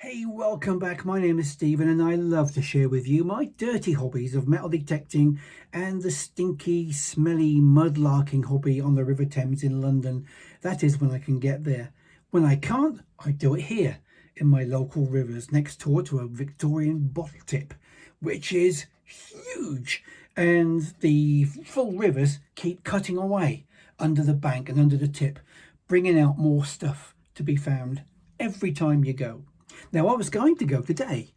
Hey, welcome back. My name is Stephen and I love to share with you my dirty hobbies of metal detecting and the stinky, smelly mudlarking hobby on the River Thames in London. That is when I can get there. When I can't, I do it here in my local rivers next door to a Victorian bottle tip, which is huge. And the full rivers keep cutting away under the bank and under the tip, bringing out more stuff to be found every time you go. Now, I was going to go today,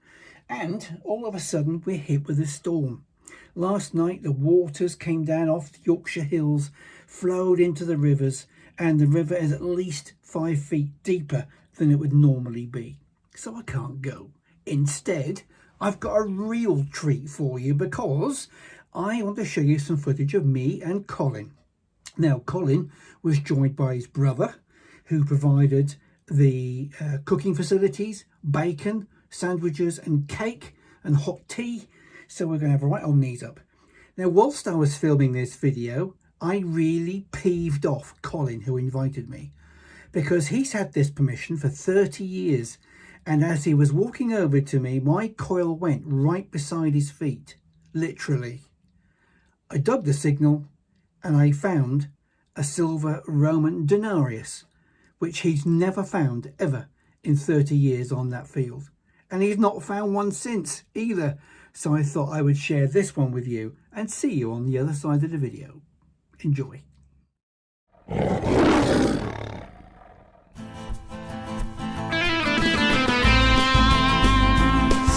and all of a sudden we're hit with a storm. Last night the waters came down off the Yorkshire hills, flowed into the rivers, and the river is at least 5 feet deeper than it would normally be. So I can't go. Instead, I've got a real treat for you because I want to show you some footage of me and Colin. Now, Colin was joined by his brother, who provided the cooking facilities, bacon, sandwiches and cake and hot tea. So we're going to have a right old knees up. Now, whilst I was filming this video, I really peeved off Colin, who invited me, because he's had this permission for 30 years. And as he was walking over to me, my coil went right beside his feet, literally. I dug the signal and I found a silver Roman denarius, which he's never found ever in 30 years on that field. And he's not found one since either. So I thought I would share this one with you and see you on the other side of the video. Enjoy.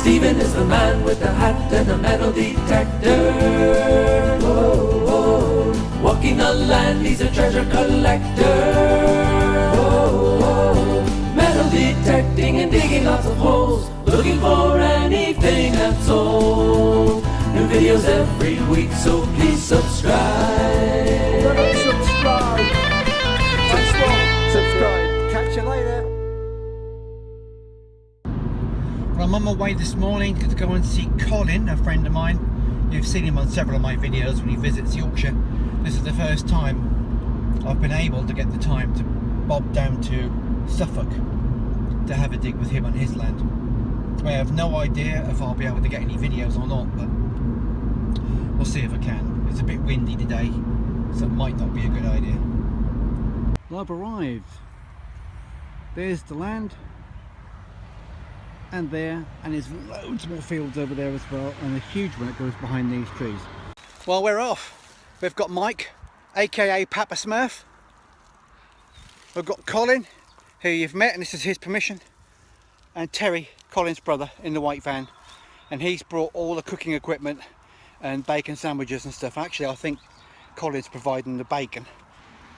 Stephen is the man with the hat and the metal detector. Whoa, whoa. Walking the land, he's a treasure collector. Metal detecting and digging lots of holes, looking for anything that's old. New videos every week, so please subscribe. Subscribe. Catch you later. Well, I'm on my way this morning to go and see Colin, a friend of mine. You've seen him on several of my videos when he visits Yorkshire. This is the first time I've been able to get the time to bob down to Suffolk to have a dig with him on his land. I have no idea if I'll be able to get any videos or not, but we'll see if I can. It's a bit windy today, so it might not be a good idea. Well, I've arrived. There's the land, and there, and there's loads more fields over there as well, and a huge one that goes behind these trees. Well, we're off. We've got Mike, aka Papa Smurf. We've got Colin, who you've met, and this is his permission, and Terry, Colin's brother, in the white van, and he's brought all the cooking equipment and bacon sandwiches and stuff. Actually, I think Colin's providing the bacon.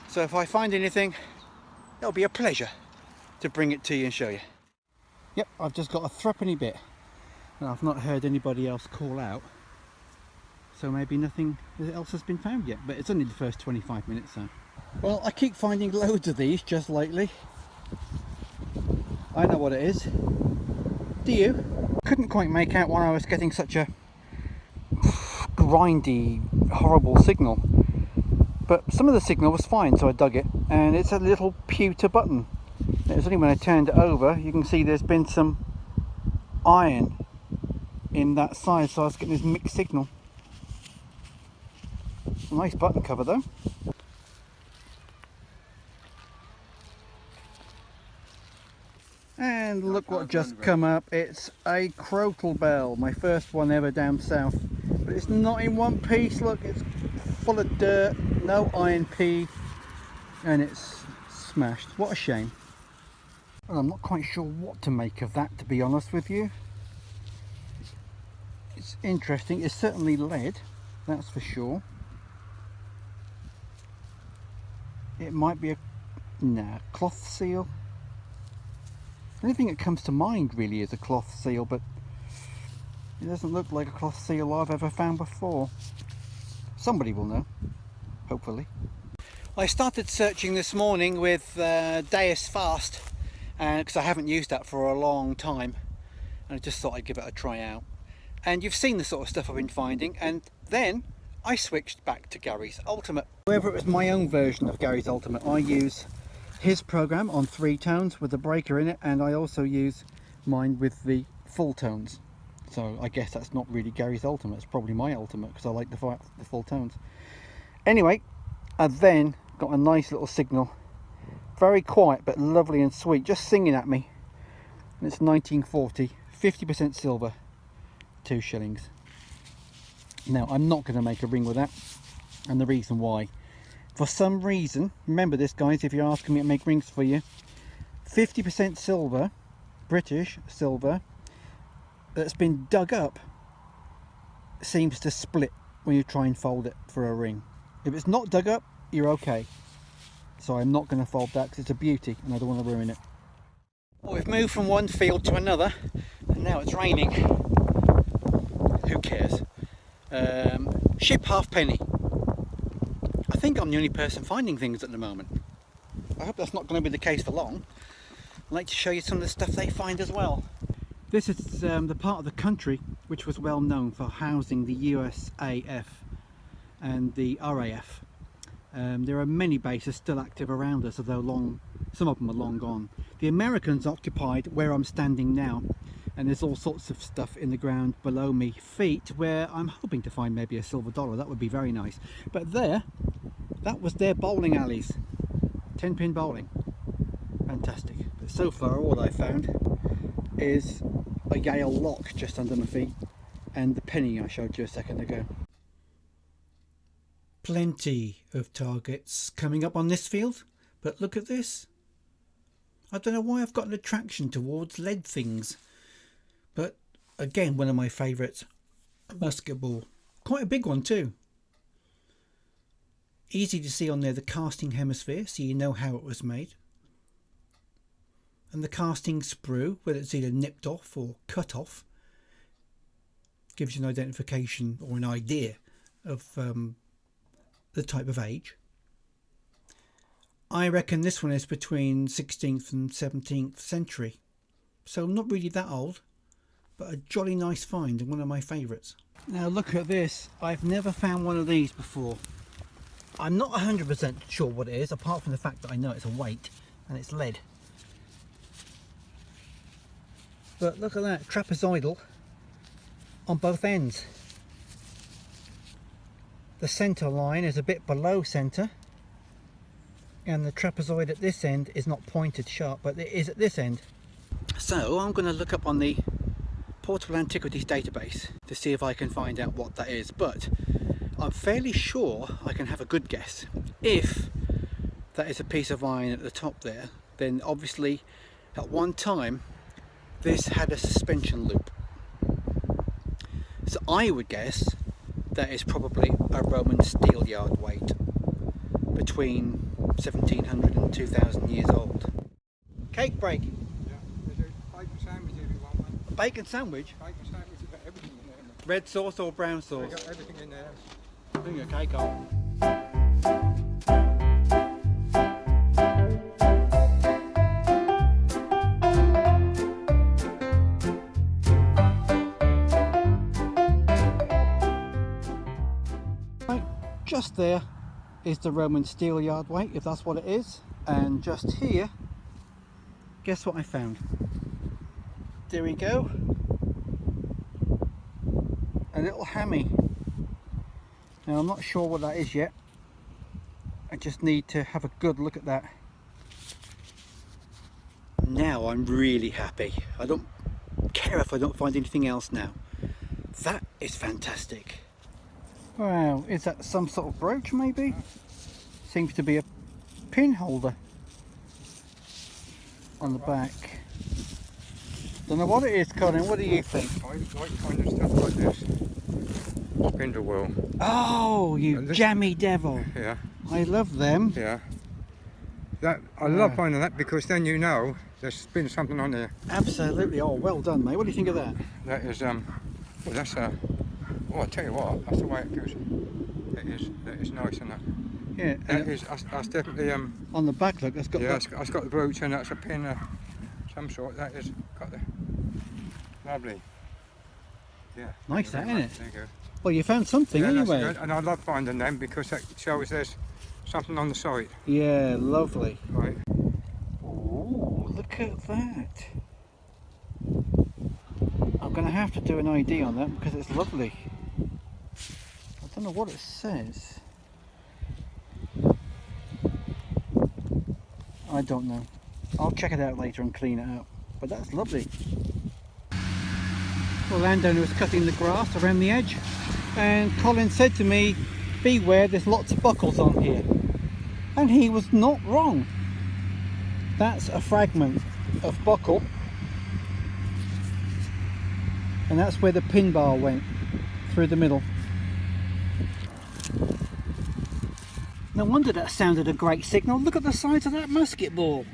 So if I find anything, it'll be a pleasure to bring it to you and show you. Yep, I've just got a threepenny bit, and I've not heard anybody else call out, so maybe nothing else has been found yet, but it's only the first 25 minutes. So, well, I keep finding loads of these just lately. I know what it is. Do you? Couldn't quite make out why I was getting such a grindy, horrible signal, but some of the signal was fine, so I dug it, and it's a little pewter button. It was only when I turned it over, you can see there's been some iron in that side, so I was getting this mixed signal. Nice button cover though. And look what just come up. It's a crotal bell, my first one ever down south, but it's not in one piece. Look, it's full of dirt, no iron P, and it's smashed. What a shame. Well, I'm not quite sure what to make of that, to be honest with you. It's interesting. It's certainly lead, that's for sure. It might be a cloth seal. Anything that comes to mind really is a cloth seal, but it doesn't look like a cloth seal I've ever found before. Somebody will know, hopefully. I started searching this morning with Deus Fast, because I haven't used that for a long time, and I just thought I'd give it a try out. And you've seen the sort of stuff I've been finding, and then I switched back to Gary's Ultimate. However, it was my own version of Gary's Ultimate. I use his program on 3 tones with a breaker in it, and I also use mine with the full tones. So I guess that's not really Gary's ultimate, it's probably my ultimate because I like the full tones. Anyway, I then got a nice little signal, very quiet but lovely and sweet, just singing at me. And it's 1940, 50% silver, 2 shillings. Now I'm not going to make a ring with that, and the reason why, for some reason, remember this guys if you're asking me to make rings for you, 50% silver, British silver, that's been dug up seems to split when you try and fold it for a ring. If it's not dug up, you're okay. So I'm not going to fold that because it's a beauty and I don't want to ruin it. Well, we've moved from one field to another and now it's raining. Who cares? Ship halfpenny. I think I'm the only person finding things at the moment. I hope that's not going to be the case for long. I'd like to show you some of the stuff they find as well. This is the part of the country which was well known for housing the USAF and the RAF. There are many bases still active around us, although some of them are long gone. The Americans occupied where I'm standing now, and there's all sorts of stuff in the ground below me feet where I'm hoping to find maybe a silver dollar. That would be very nice. But there, that was their bowling alleys, 10-pin bowling. Fantastic. But so far all I found is a Yale lock just under my feet and the penny I showed you a second ago. Plenty of targets coming up on this field, but look at this. I don't know why I've got an attraction towards lead things, but again one of my favourites, a musket ball, quite a big one too. Easy to see on there the casting hemisphere, so you know how it was made, and the casting sprue, whether it's either nipped off or cut off, gives you an identification or an idea of the type of age. I reckon this one is between 16th and 17th century, so not really that old, but a jolly nice find and one of my favourites. Now look at this, I've never found one of these before. I'm not 100% sure what it is, apart from the fact that I know it's a weight and it's lead. But look at that, trapezoidal on both ends. The centre line is a bit below centre, and the trapezoid at this end is not pointed sharp, but it is at this end. So I'm going to look up on the Portable Antiquities database to see if I can find out what that is, but I'm fairly sure I can have a good guess. If that is a piece of iron at the top there, then obviously at one time this had a suspension loop. So I would guess that is probably a Roman steel yard weight, between 1700 and 2000 years old. Cake break. Yeah, there's a bacon sandwich if you want one. A bacon sandwich? Bacon sandwich, you've got everything in there. Mate. Red sauce or brown You've sauce? got everything in there. Bring your cake on. Right, just there is the Roman steel yard weight, if that's what it is, and just here, guess what I found? There we go, a little hammy. Now I'm not sure what that is yet, I just need to have a good look at that. Now I'm really happy. I don't care if I don't find anything else now. That is fantastic. Wow, is that some sort of brooch maybe? Seems to be a pin holder on the back. Don't know what it is, Colin, what do you think? I like kind of stuff like this. Spindle wheel. Oh, you This- jammy devil. Yeah, I love them. yeah. That I love finding that because then you know there's been something on there. Absolutely. Oh, well done, mate. What do you think of that? That is well, that's oh, I tell you what, that's the way it goes. That is nice, isn't it? Yeah. That is that's definitely on the back, look, it's got yeah, that. it's got the brooch and that's a pin of some sort. That is got the lovely. Yeah. Nice, thank that, you very isn't much. There you go. Well, you found something Yeah, that's anyway. good. And I love finding them because that shows there's something on the site. Yeah, lovely. Right. Oh, look at that. going to have to do an ID on that because it's lovely. I don't know what it says. I don't know. I'll check it out later and clean it up. But that's lovely. The landowner was cutting the grass around the edge, and Colin said to me, beware, there's lots of buckles on here. And he was not wrong. That's a fragment of buckle, and that's where the pin bar went, through the middle. No wonder that sounded a great signal. Look at the size of that musket ball.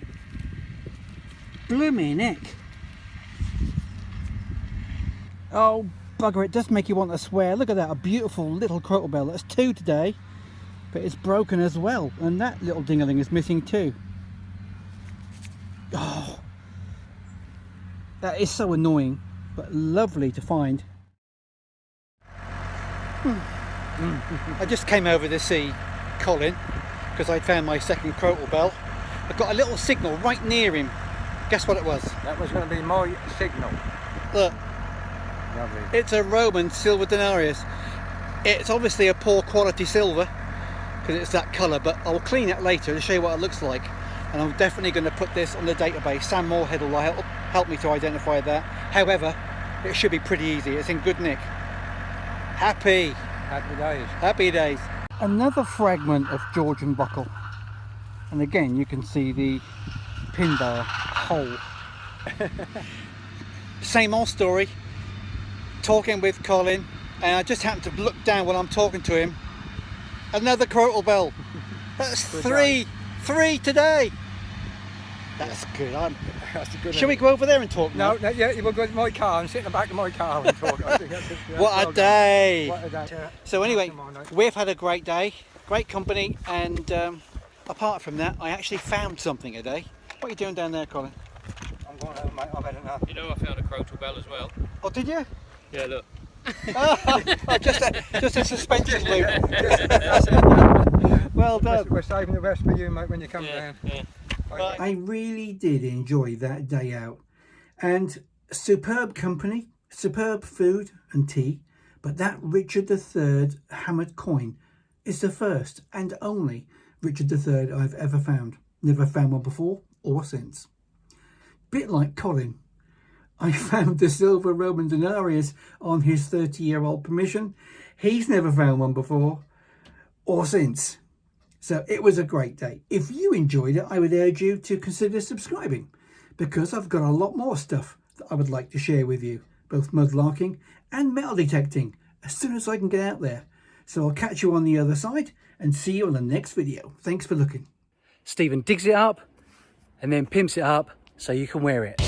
Blooming heck. Oh bugger, it does make you want to swear. Look at that, a beautiful little crotal bell. That's 2 today, but it's broken as well, and that little ding-a-ling is missing too. Oh, that is so annoying, but lovely to find. I just came over to see Colin because I'd found my second crotal bell. I got a little signal right near him. Guess what it was? That was going to be my signal. Look, Lovely. it's a Roman silver denarius. It's obviously a poor quality silver because it's that colour, but I'll clean it later to show you what it looks like. And I'm definitely going to put this on the database. Sam Moorhead will help me to identify that. However, it should be pretty easy. It's in good nick. Happy. Happy days. Happy days. Another fragment of Georgian buckle. And again, you can see the pin bar hole. Same old story. Talking with Colin, and I just happened to look down while I'm talking to him. Another crotal bell. That's three today. That's good. That's a good Shall we go over there and talk now? No, yeah, you will go to my car and sit in the back of my car and talk. I think What a day. What a day. So anyway, Come on, mate. we've had a great day, great company, and apart from that, I actually found something today. What are you doing down there, Colin? I'm going home, mate. I've had enough. You know I found a crotal bell as well. Oh, did you? Yeah, look. just a suspension loop. Well done. We're saving the rest for you, mate, when you come Yeah, down. yeah. Right. I really did enjoy that day out, and superb company, superb food and tea, but that Richard III hammered coin is the first and only Richard III I've ever found. Never found one before or since. Bit like Colin, I found the silver Roman denarius on his 30-year-old permission. He's never found one before or since. So it was a great day. If you enjoyed it, I would urge you to consider subscribing, because I've got a lot more stuff that I would like to share with you, both mudlarking and metal detecting, as soon as I can get out there. So I'll catch you on the other side and see you on the next video. Thanks for looking. Stephen digs it up and then pimps it up so you can wear it.